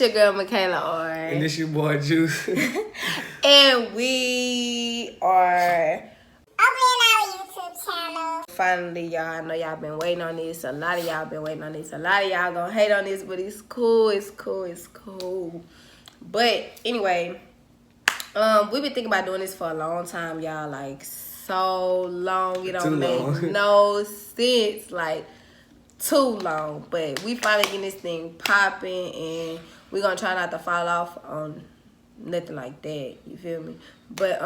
your girl, Michaela Orr. And this your boy, Juice. And we are opening our YouTube channel. Finally, y'all. I know y'all been waiting on this. A lot of y'all been waiting on this. A lot of y'all gonna hate on this, but it's cool. It's cool. It's cool. But anyway, we've been thinking about doing this for a long time, y'all. Like, so long. It don't make no sense. Like, too long. But we finally getting this thing popping, and we're gonna try not to fall off on nothing like that. You feel me? But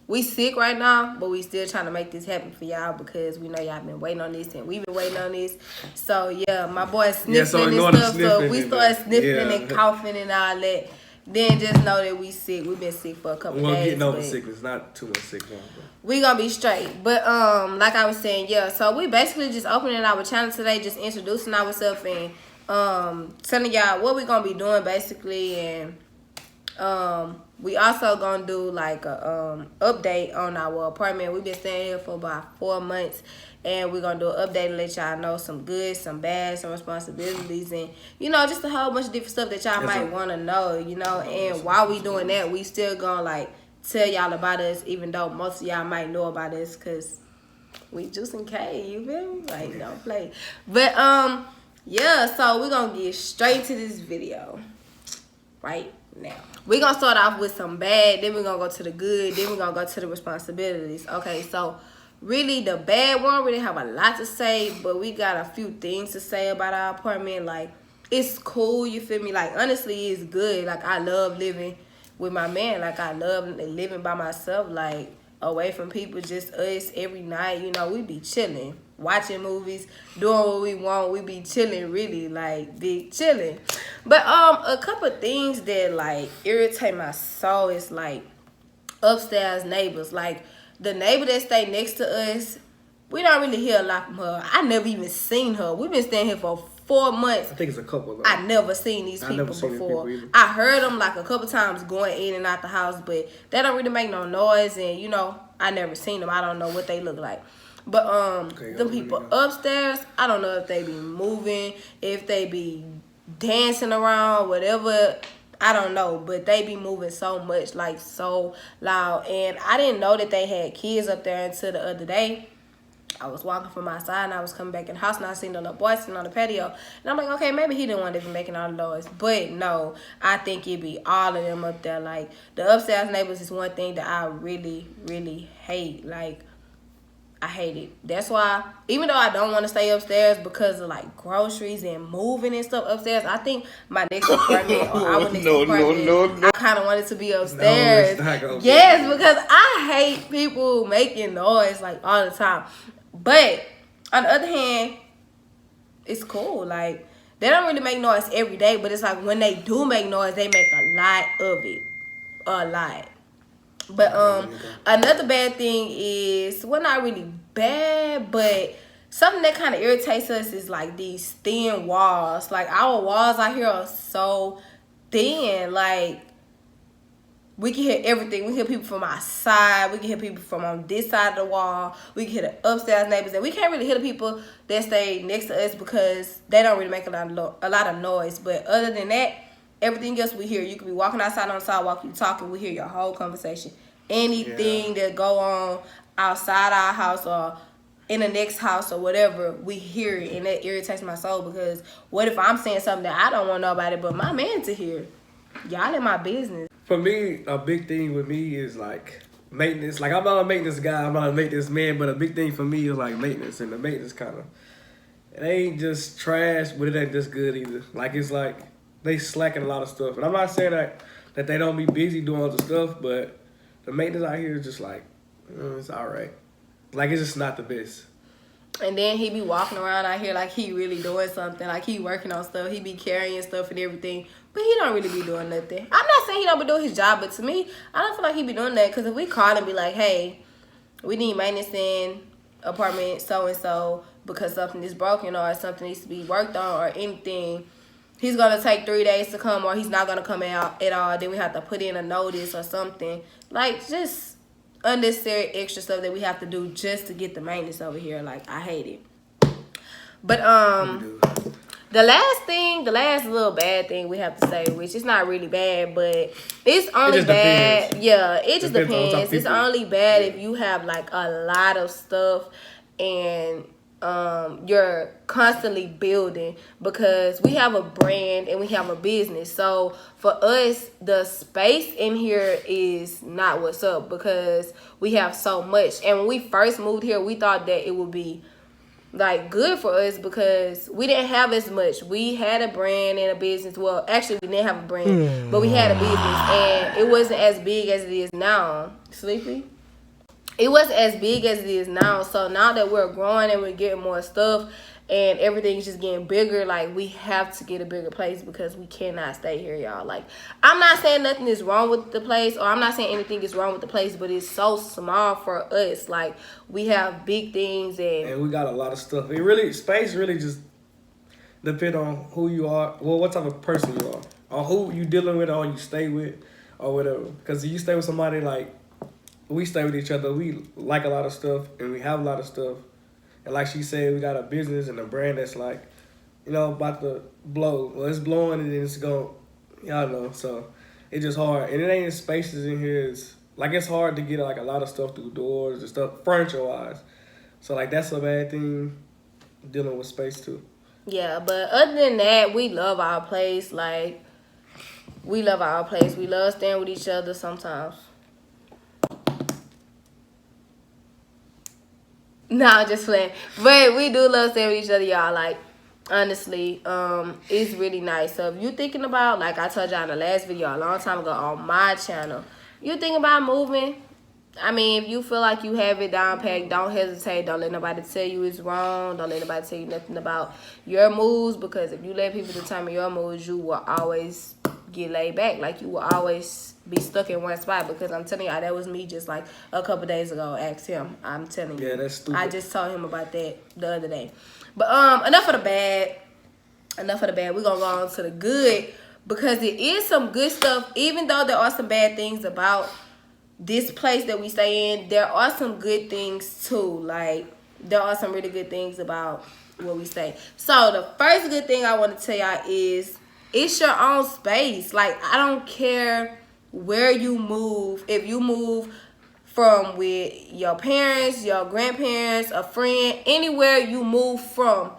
we sick right now, but we still trying to make this happen for y'all because we know y'all been waiting on this and we've been waiting on this. So yeah, my boy sniffling and stuff. So we start sniffling and coughing and all that. Then just know that we sick. We've been sick for a couple days. We're getting over sickness, not too much sickness. We gonna be straight. But like I was saying, yeah, so we basically just opening our channel today, just introducing ourselves and telling y'all what we gonna be doing basically, and we also gonna do like a update on our apartment. We've been staying here for about 4 months, and we're gonna do an update and let y'all know some good, some bad, some responsibilities, and you know, just a whole bunch of different stuff that y'all might want to know, you know. And while we doing that, we still gonna like tell y'all about us, even though most of y'all might know about us, cause we Juice and K, you feel me? Like, don't play. But yeah, so we're gonna get straight to this video right now. We're gonna start off with some bad, then we're gonna go to the good, then we're gonna go to the responsibilities. Okay, so really the bad one, we didn't have a lot to say, but we got a few things to say about our apartment. Like, it's cool, you feel me? Like, honestly, it's good. Like, I love living with my man. Like, I love living by myself, like, away from people, just us every night. You know, we be chilling, watching movies, doing what we want. We be chilling, really, like, big chilling. But a couple things that like irritate my soul is like upstairs neighbors. Like, the neighbor that stay next to us, we don't really hear a lot from her. I never even seen her. We've been staying here for 4 months. I think it's a couple though. I never seen these people before. I heard them like a couple times going in and out the house, but they don't really make no noise, and you know, I never seen them. I don't know what they look like. But them people upstairs, I don't know if they be moving, if they be dancing around, whatever, I don't know, but they be moving so much, like so loud. And I didn't know that they had kids up there until the other day. I was walking from outside and I was coming back in the house and I seen the little boy sitting on the patio, and I'm like, okay, maybe he didn't want to be making all the noise. But no, I think it be all of them up there. Like, the upstairs neighbors is one thing that I really, really hate. Like, I hate it. That's why, even though I don't want to stay upstairs because of like groceries and moving and stuff upstairs, I think my next apartment or our next apartment, I kind of want it to be upstairs. Yes, because I hate people making noise like all the time. But on the other hand, it's cool. Like, they don't really make noise every day, but it's like when they do make noise, they make a lot of it. A lot. But another bad thing is, well, not really bad, but something that kind of irritates us is like these thin walls. Like, our walls out here are so thin. Like, we can hear everything. We can hear people from outside. We can hear people from on this side of the wall. We can hear the upstairs neighbors, and we can't really hear the people that stay next to us because they don't really make a lot of noise. But other than that, everything else we hear. You could be walking outside on the sidewalk, you talking, we hear your whole conversation. Anything that go on outside our house or in the next house or whatever, we hear it, and that irritates my soul because what if I'm saying something that I don't want nobody but my man to hear? Y'all in my business. For me, a big thing with me is like maintenance. Like, I'm not a maintenance guy, I'm not a maintenance man, but a big thing for me is like maintenance, and the maintenance kind of, it ain't just trash, but it ain't just good either. Like, it's like they slacking a lot of stuff. And I'm not saying that they don't be busy doing other stuff, but the maintenance out here is just like, it's all right. Like, it's just not the best. And then he be walking around out here like he really doing something, like he working on stuff. He be carrying stuff and everything, but he don't really be doing nothing. I'm not saying he don't be doing his job, but to me, I don't feel like he be doing that, because if we call and be like, hey, we need maintenance in apartment so-and-so because something is broken or something needs to be worked on or anything, he's going to take 3 days to come, or he's not going to come out at all. Then we have to put in a notice or something. Like, just unnecessary extra stuff that we have to do just to get the maintenance over here. Like, I hate it. But The last little bad thing we have to say, which is not really bad, but it's only bad. Depends. Yeah, it just depends. It's only bad if Yeah. you have like a lot of stuff and you're constantly building, because we have a brand and we have a business. So for us, the space in here is not what's up, because we have so much. And when we first moved here, we thought that it would be like good for us because we didn't have as much. We had a brand and a business. Well, actually we didn't have a brand, but we had a business, and it wasn't as big as it is now. Sleepy? It wasn't as big as it is now. So now that we're growing and we're getting more stuff and everything's just getting bigger, like, we have to get a bigger place because we cannot stay here, y'all. Like, I'm not saying nothing is wrong with the place, or I'm not saying anything is wrong with the place, but it's so small for us. Like, we have big things and we got a lot of stuff. It really, space really just depend on who you are, well, what type of person you are, or who you dealing with, or you stay with, or whatever. Because if you stay with somebody, like, we stay with each other, we like a lot of stuff, and we have a lot of stuff. And like she said, we got a business and a brand that's like, you know, about to blow. Well, it's blowing and then it's going, y'all know. So it's just hard. And it ain't spaces in here. It's like, it's hard to get like a lot of stuff through doors and stuff, furniture-wise. So like, that's a bad thing, dealing with space too. yeah, but other than that, we love our place. Like, we love our place. We love staying with each other sometimes. No, just playing. But we do love staying with each other, y'all. Like, honestly, it's really nice. So if you thinking about, like I told y'all in the last video a long time ago on my channel, you think about moving, I mean, if you feel like you have it down packed, don't hesitate. Don't let nobody tell you it's wrong. Don't let nobody tell you nothing about your moves, because if you let people determine your moves, you will always get laid back. Like, you will always be stuck in one spot, because I'm telling y'all, that was me just like a couple days ago. Ask him. I'm telling you. Yeah, that's stupid. I just told him about that the other day. But enough of the bad. Enough of the bad. We're going to go on to the good, because there is some good stuff. Even though there are some bad things about this place that we stay in, there are some good things too. Like, there are some really good things about where we stay. So the first good thing I want to tell y'all is it's your own space. Like, I don't care where you move. If you move from with your parents, your grandparents, a friend, anywhere you move from,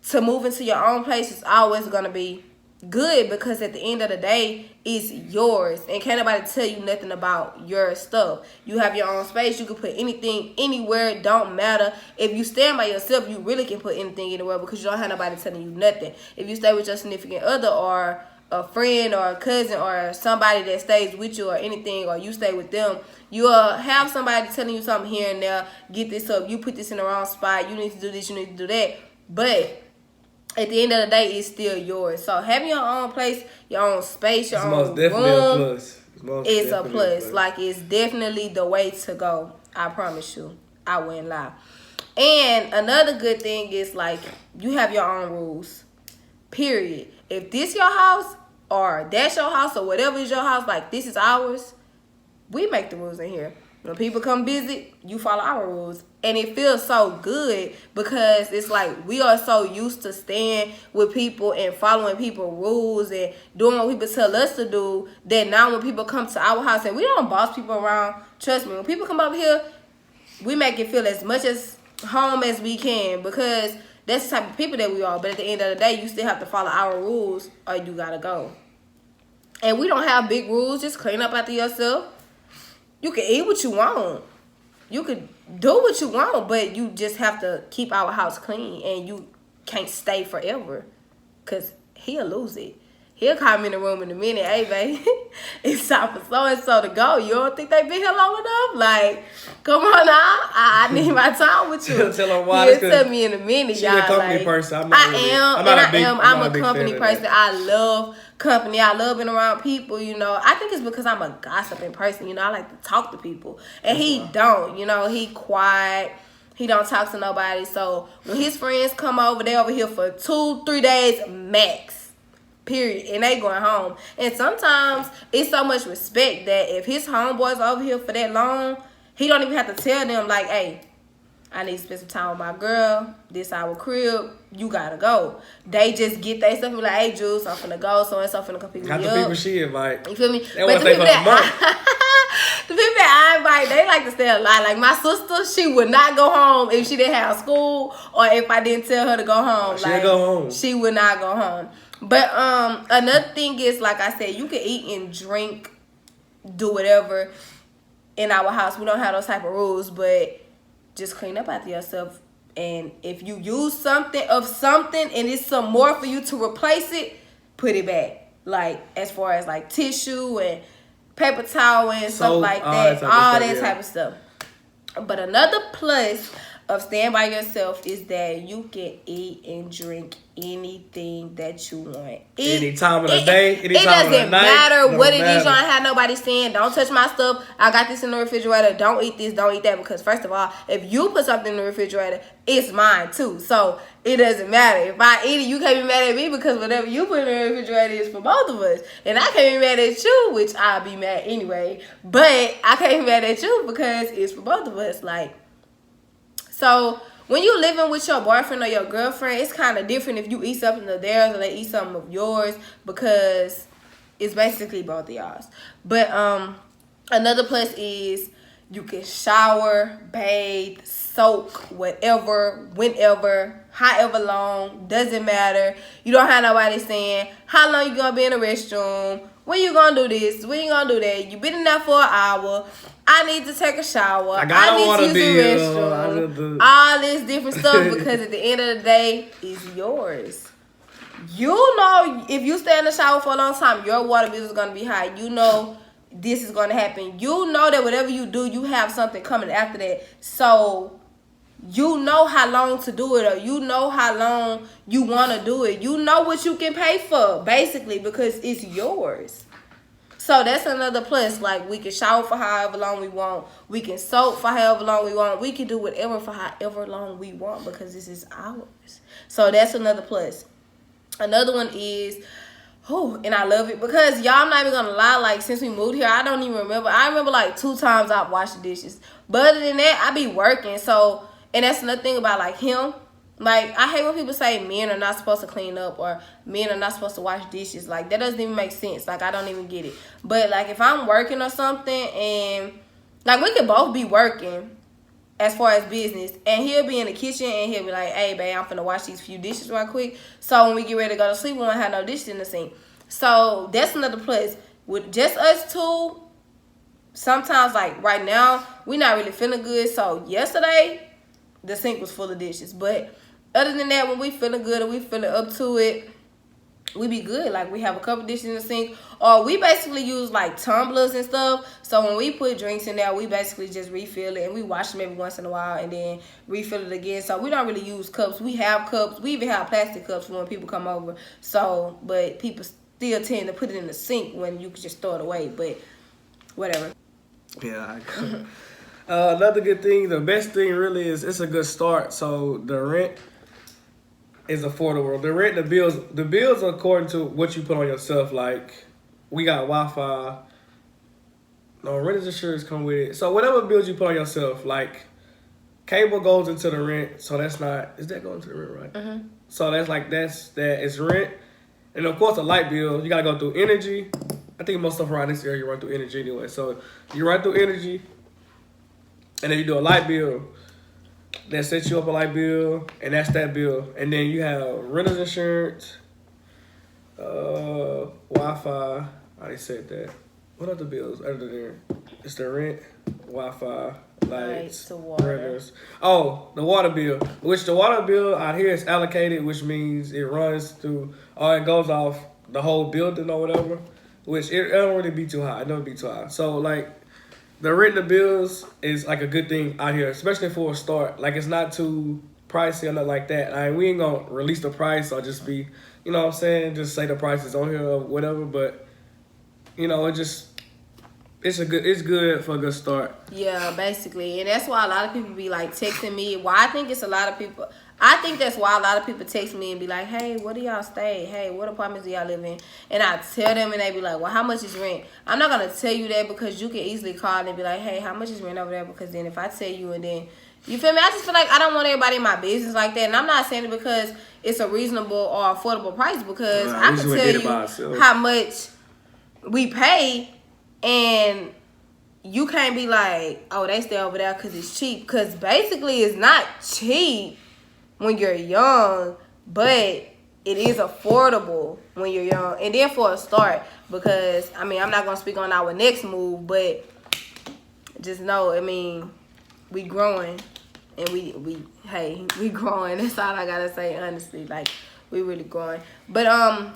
to move into your own place is always going to be good, because at the end of the day, it's yours, and can't nobody tell you nothing about your stuff. You have your own space. You can put anything anywhere. It don't matter. If you stand by yourself, you really can put anything anywhere, because you don't have nobody telling you nothing. If you stay with your significant other, or a friend, or a cousin, or somebody that stays with you, or anything, or you stay with them, you'll have somebody telling you something here and there. Get this up. You put this in the wrong spot. You need to do this. You need to do that. But at the end of the day, it's still yours. So having your own place, your own space, your own room, it's a plus. Like, it's definitely the way to go. I promise you. I wouldn't lie. And another good thing is, like, you have your own rules. Period. If this your house, or that's your house, or whatever is your house, like, this is ours, we make the rules in here. When people come visit, you follow our rules. And it feels so good, because it's like we are so used to staying with people and following people's rules and doing what people tell us to do, that now when people come to our house, and we don't boss people around, trust me, when people come up here, we make it feel as much as home as we can, because that's the type of people that we are. But at the end of the day, you still have to follow our rules, or you gotta go. And we don't have big rules. Just clean up after yourself. You can eat what you want. You could do what you want, but you just have to keep our house clean, and you can't stay forever, because he'll lose it. He'll call me in the room in a minute. Hey, babe, it's time for so-and-so to go. You don't think they been here long enough? Like, come on now. I need my time with you. Tell him why. He'll tell me in a minute, y'all. She's a company person. I'm a company person. I love company. I love being around people, you know. I think it's because I'm a gossiping person, you know. I like to talk to people. And he don't, you know. He quiet. He don't talk to nobody. So when his friends come over, they over here for 2-3 days max. Period. And they going home. And sometimes it's so much respect that if his homeboys over here for that long, he don't even have to tell them, like, hey, I need to spend some time with my girl. This our crib. You gotta go. They just get their stuff and be like, hey, Juice, I'm finna go. So and so finna come pick me up. Not the people she invite. You feel me? They want to stay for a month. The people that I invite, they like to stay a lot. Like my sister, she would not go home if she didn't have school or if I didn't tell her to go home. She'd go home. She would not go home. But another thing is, like I said, you can eat and drink, do whatever in our house. We don't have those type of rules, but just clean up after yourself. And if you use something and it's some more for you to replace it, put it back. Like as far as like tissue and paper towel and stuff like that, all that type of stuff. But another plus of staying by yourself is that you can eat and drink anything that you want. Any time of the day, any time of the night. It doesn't matter what it is. You don't have nobody saying, don't touch my stuff. I got this in the refrigerator. Don't eat this. Don't eat that. Because first of all, if you put something in the refrigerator, it's mine too. So it doesn't matter. If I eat it, you can't be mad at me because whatever you put in the refrigerator is for both of us. And I can't be mad at you, which I'll be mad anyway. But I can't be mad at you because it's for both of us. Like, so when you living with your boyfriend or your girlfriend, it's kind of different if you eat something of theirs or they eat something of yours, because it's basically both of y'all's. But another plus is you can shower, bathe, soak, whatever, whenever, however long, doesn't matter. You don't have nobody saying, how long you gonna be in the restroom? When you gonna do this? When you gonna do that? You been in there for an hour. I need to take a shower. I need to use the restroom. All this different stuff, because at the end of the day, it's yours. You know, if you stay in the shower for a long time, your water bill is going to be high. You know this is going to happen. You know that whatever you do, you have something coming after that. So you know how long to do it, or you know how long you want to do it. You know what you can pay for, basically, because it's yours. So that's another plus. Like, we can shower for however long we want. We can soak for however long we want. We can do whatever for however long we want, because this is ours. So that's another plus. Another one is, and I love it because y'all, I'm not even going to lie, like since we moved here, I don't even remember. I remember like 2 times I've washed the dishes. But other than that, I be working. So, and that's another thing about like him. Like, I hate when people say men are not supposed to clean up or men are not supposed to wash dishes. Like, that doesn't even make sense. Like, I don't even get it. But, like, if I'm working or something and, like, we could both be working as far as business. And he'll be in the kitchen and he'll be like, hey, babe, I'm finna wash these few dishes right quick. So, when we get ready to go to sleep, we won't have no dishes in the sink. So, that's another plus. With just us two, sometimes, like, right now, we not really feeling good. So, yesterday, the sink was full of dishes. But other than that, when we feeling good and we feeling up to it, we be good. Like, we have a couple dishes in the sink. Or we basically use, like, tumblers and stuff. So when we put drinks in there, we basically just refill it. And we wash them every once in a while and then refill it again. So we don't really use cups. We have cups. We even have plastic cups for when people come over. So, but people still tend to put it in the sink when you can just throw it away. But whatever. Yeah, another good thing, the best thing really is it's a good start. So the rent is affordable. The bills are according to what you put on yourself. Like, we got Wi-Fi. No, renter's insurance come with it. So whatever bills you put on yourself, like cable goes into the rent. So that's not, is that going to the rent, right? Mm-hmm. So it's rent. And of course, a light bill, you got to go through energy. I think most stuff around this area you run through energy anyway. So you run through energy. And then you do a light bill, that sets you up a light bill, and that's that bill. And then you have renter's insurance, Wi-Fi. I already said that. What other bills other than it's the rent, Wi-Fi, lights, renters. Oh, the water bill. Which the water bill out here is allocated, which means it runs through, or it goes off the whole building or whatever. Which it don't really be too high. It don't be too high. So like, the rent and the bills is like a good thing out here, especially for a start. Like, it's not too pricey or nothing like that. We ain't gonna release the price or just be, you know what I'm saying, just say the price is on here or whatever. But, you know, it's it's good for a good start. Yeah, basically. And that's why a lot of people be like texting me. I think that's why a lot of people text me and be like, hey, where do y'all stay? Hey, what apartments do y'all live in? And I tell them and they be like, well, how much is rent? I'm not going to tell you that because you can easily call and be like, hey, how much is rent over there? Because then if I tell you and then, you feel me? I just feel like I don't want everybody in my business like that. And I'm not saying it because it's a reasonable or affordable price, because I can tell you how much we pay and you can't be like, oh, they stay over there because it's cheap. Because basically it's not cheap when you're young, but it is affordable when you're young. And then for a start, because, I mean, I'm not going to speak on our next move, but just know, I mean, we growing. And we growing. That's all I gotta say, honestly. Like, we really growing. But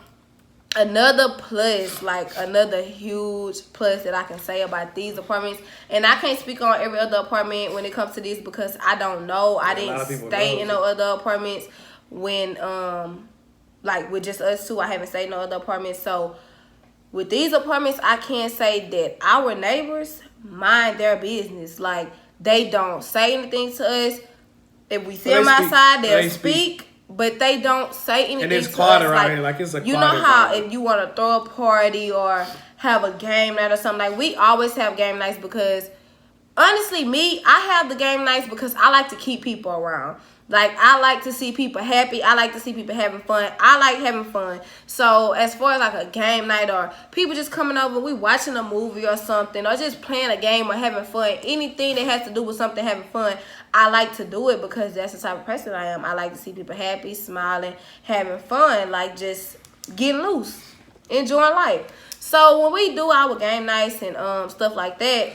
another plus, like another huge plus that I can say about these apartments, and I can't speak on every other apartment when it comes to this because I don't know. I didn't stay in no other apartments when like with just us two. I haven't stayed in no other apartments. So with these apartments, I can say that our neighbors mind their business. Like, they don't say anything to us. If we see them outside, they'll speak, but they don't say anything and it's to quiet us. around Like, here. Like, it's a you know how if you want to throw a party or have a game night or something, like, we always have game nights because, honestly, I have the game nights because I like to keep people around. Like, I like to see people happy. I like to see people having fun. I like having fun. So, as far as, like, a game night or people just coming over, we watching a movie or something, or just playing a game or having fun, anything that has to do with something having fun, I like to do it because that's the type of person I am. I like to see people happy, smiling, having fun, like, just getting loose, enjoying life. So, when we do our game nights and stuff like that,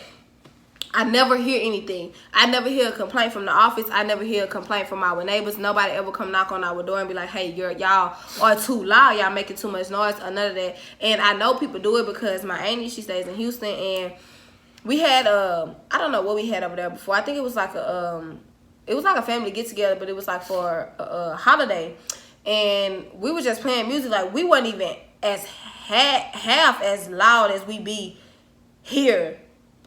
I never hear anything. I never hear a complaint from the office. I never hear a complaint from our neighbors. Nobody ever come knock on our door and be like, hey, y'all are too loud. Y'all making too much noise or none of that. And I know people do it because my auntie, she stays in Houston, and we had, I don't know what we had over there before. I think it was like a family get together, but it was like for a holiday. And we were just playing music. Like, we weren't even as half as loud as we be here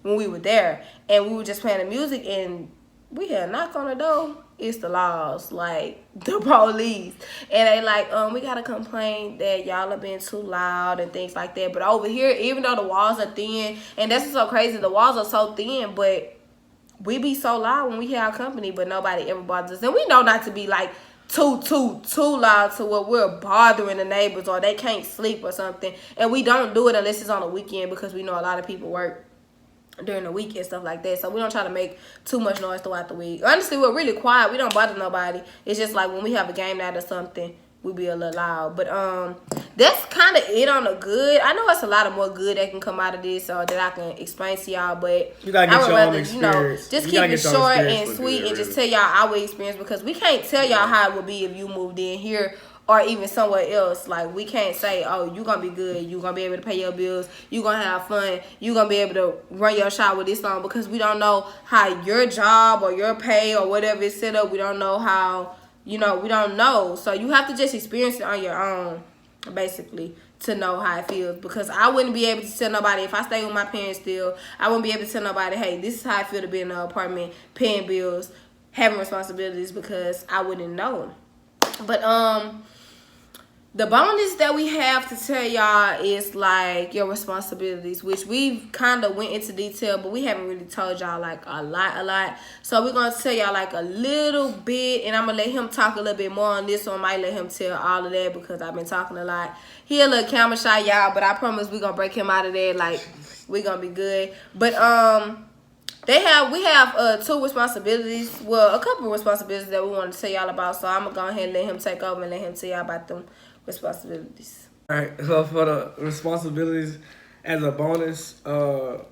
when we were there, and we were just playing the music, and we had a knock on the door. It's the laws, like the police, and they like, we got a complaint that y'all are being too loud and things like that. But over here, even though the walls are thin, and that's what's so crazy, the walls are so thin, but we be so loud when we hear our company, but nobody ever bothers us. And we know not to be like too loud to where we're bothering the neighbors or they can't sleep or something. And we don't do it unless it's on a weekend because we know a lot of people work during the week and stuff like that. So we don't try to make too much noise throughout the week. Honestly, we're really quiet. We don't bother nobody. It's just like when we have a game night or something, we be a little loud. But that's kind of it on the good. I know it's a lot of more good that can come out of this or that I can explain to y'all, but you gotta get I would rather, just keep it short and sweet and just tell y'all our experience, because we can't tell y'all how it would be if you moved in here or even somewhere else. Like, we can't say, oh, you're going to be good, you're going to be able to pay your bills, you're going to have fun, you're going to be able to run your shop with this on, because we don't know how your job or your pay or whatever is set up. We don't know how, we don't know. So you have to just experience it on your own, basically, to know how it feels. Because I wouldn't be able to tell nobody, if I stay with my parents still, I wouldn't be able to tell nobody, hey, this is how I feel to be in an apartment, paying bills, having responsibilities, because I wouldn't know. But, the bonus that we have to tell y'all is, like, your responsibilities, which we've kind of went into detail, but we haven't really told y'all, like, a lot. So we're going to tell y'all, like, a little bit, and I'm going to let him talk a little bit more on this, so I might let him tell all of that because I've been talking a lot. He a little camera shy, y'all, but I promise we're going to break him out of there. Like, we're going to be good. But, we have 2 responsibilities, well, a couple of responsibilities that we want to tell y'all about, so I'm going to go ahead and let him take over and let him tell y'all about them responsibilities. All right, so for the responsibilities as a bonus, the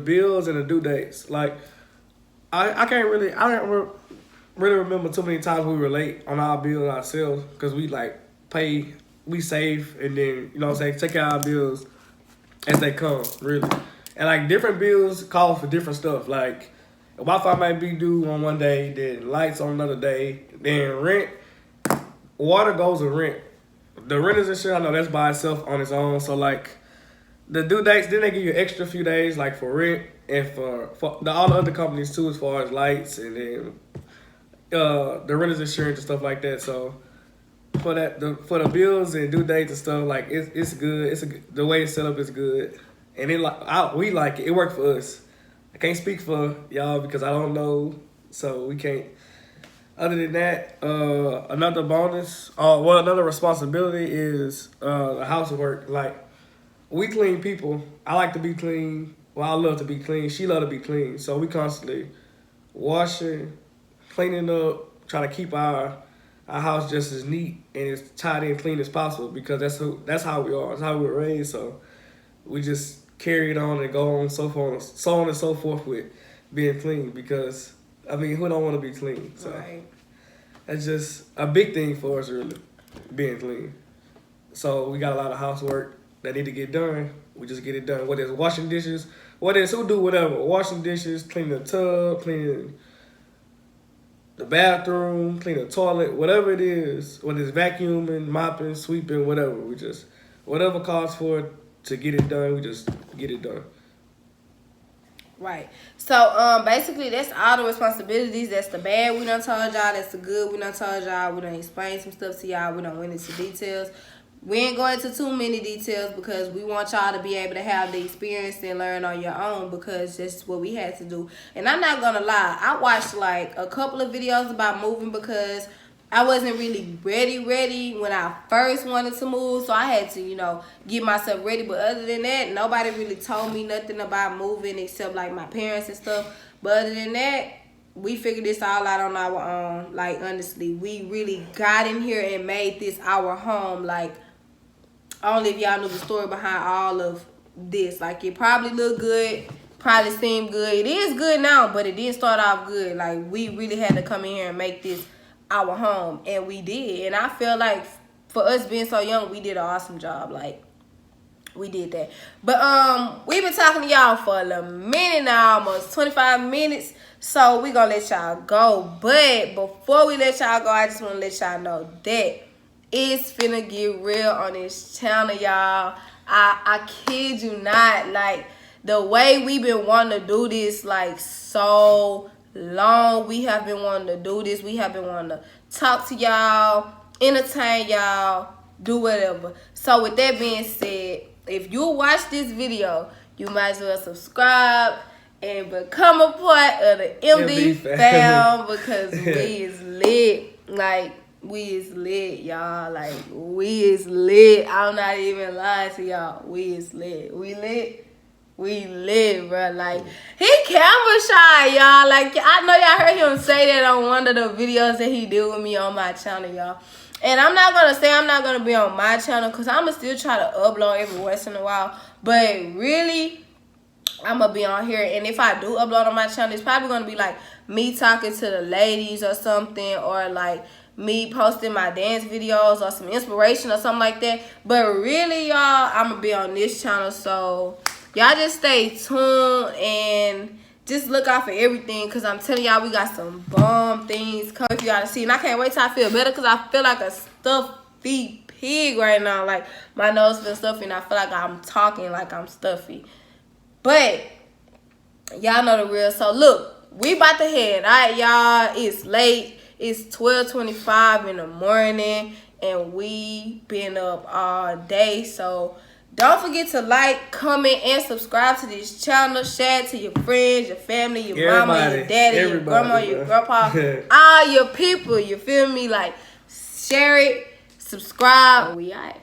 bills and the due dates. Like, I don't really remember too many times we were late on our bills ourselves, because we like we save and then, you know what I'm saying, take care of our bills as they come, really. And like, different bills call for different stuff. Like, Wi-Fi might be due on one day, then lights on another day, then rent, water goes with rent. The renters and shit, I know that's by itself on its own. So, like, the due dates, then they give you an extra few days, like for rent and for all the other companies too, as far as lights and then the renter's insurance and stuff like that. So for the bills and due dates and stuff, like it's good. The way it's set up is good, and we like it. It worked for us. I can't speak for y'all because I don't know, so we can't. Other than that, another bonus, another responsibility is the housework. Like, we clean people. I like to be clean. Well, I love to be clean. She love to be clean. So we constantly washing, cleaning up, trying to keep our house just as neat and as tidy and clean as possible because that's how we are. That's how we were raised. So we just carry it on and go on so on and so forth with being clean because, I mean, who don't want to be clean? So right. That's just a big thing for us, really, being clean. So we got a lot of housework that need to get done. We just get it done. Whether it's washing dishes, who do whatever. Washing dishes, cleaning the tub, cleaning the bathroom, cleaning the toilet, whatever it is. Whether it's vacuuming, mopping, sweeping, whatever. Whatever calls for it to get it done, we just get it done. Right. So, basically, that's all the responsibilities. That's the bad we done told y'all. That's the good we done told y'all. We done explained some stuff to y'all. We done went into details. We ain't going into too many details because we want y'all to be able to have the experience and learn on your own because that's what we had to do. And I'm not going to lie. I watched, like, a couple of videos about moving because I wasn't really ready when I first wanted to move. So I had to, get myself ready. But other than that, nobody really told me nothing about moving except, like, my parents and stuff. But other than that, we figured this all out on our own. Like, honestly, we really got in here and made this our home. Like, I don't know if y'all knew the story behind all of this. Like, it probably looked good, probably seemed good. It is good now, but it didn't start off good. Like, we really had to come in here and make this our home, and we did. And I feel like for us being so young, we did an awesome job. Like, we did that. But we've been talking to y'all for a minute now, almost 25 minutes. So we gonna let y'all go. But before we let y'all go, I just want to let y'all know that it's finna get real on this channel, y'all. I kid you not. Like, the way we've been wanting to do this, like, so long. We have been wanting to do this. We have been wanting to talk to y'all, entertain y'all, do whatever. So with that being said, if you watch this video, you might as well subscribe and become a part of the MD fam because we is lit. Like, we is lit, y'all. Like, we is lit. I'm not even lying to y'all. We is lit. We lit. We lit, bro. Like, he camera shy, y'all. Like, I know y'all heard him say that on one of the videos that he did with me on my channel, y'all. And I'm not going to say I'm not going to be on my channel because I'm going to still try to upload every once in a while. But really, I'm going to be on here. And if I do upload on my channel, it's probably going to be like me talking to the ladies or something, or like me posting my dance videos or some inspiration or something like that. But really, y'all, I'm going to be on this channel. So y'all just stay tuned and just look out for everything, because I'm telling y'all, we got some bomb things coming for y'all to see. And I can't wait till I feel better, because I feel like a stuffy pig right now. Like, my nose feels stuffy and I feel like I'm talking like I'm stuffy. But y'all know the real. So look, we about to head. All right, y'all. It's late. It's 12:25 in the morning and we been up all day. So don't forget to like, comment, and subscribe to this channel. Share it to your friends, your family, your mama, your daddy, your grandma, your grandpa, all your people. You feel me? Like, share it, subscribe. We out.